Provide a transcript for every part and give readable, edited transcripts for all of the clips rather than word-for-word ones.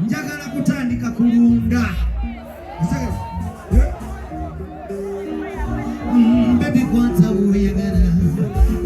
njagala kutandika kulunda baby kwanza uyagala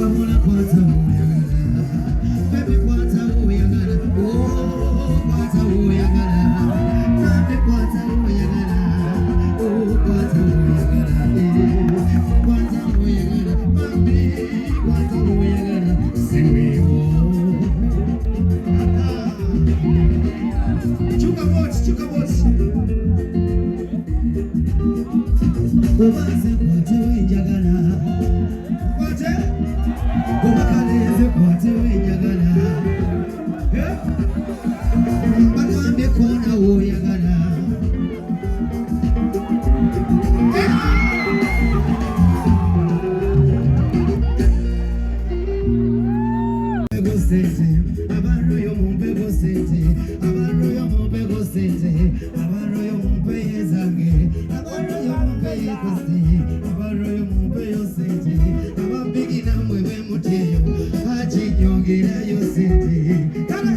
wamula kwanza uyagala baby kwanza uyagala oh kwanza uyagala baby kwanza uyagala oh kwanza uyagala kwanza uyagala baby kwanza uyagala siwe chuka boss Obaze kwate wenjagala kwate obakaleze kwate wenjagala bagambe kona woyagala abantu yo mumpego sente abantu yo mumpego sente abantu yo mumpeyezange abantu yo mumpeyekose abantu yo mumpeyo sente ababigi namwe bemutyeyo akinyongerayo sente kale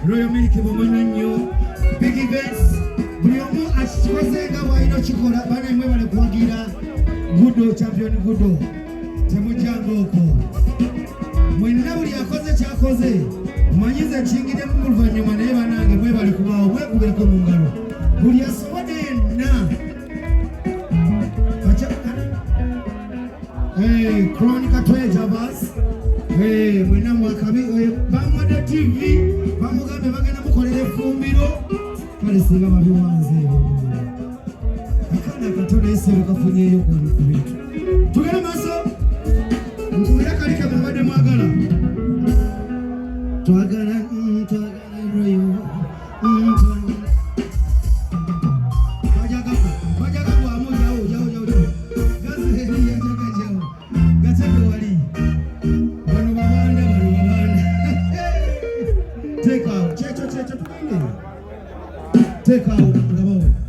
Royal Milk Momonyo, big events, Briomo at Swazenga, why not Chikola, but I'm going to Kwagira, Gudo, champion Gudo, Temujangoko. When nobody are causing Chakoze, Maniza Chingi, the Mulvan, you maneva, and we will come out, we will come on. Would you so now? Hey, Chronica 12 of us. Hey, when I'm coming, Bangada TV. Bamugambe bagenda mukolera effumbiro kale singa babiwanze akana katono esero kafunyeyo ku bintu tugenda maaso nkubira kalika mubadde mwagala twagala royo bajaga bwamu jawo gazi yajaga jawo gatebe wali bano babanda Take out, checho, take out,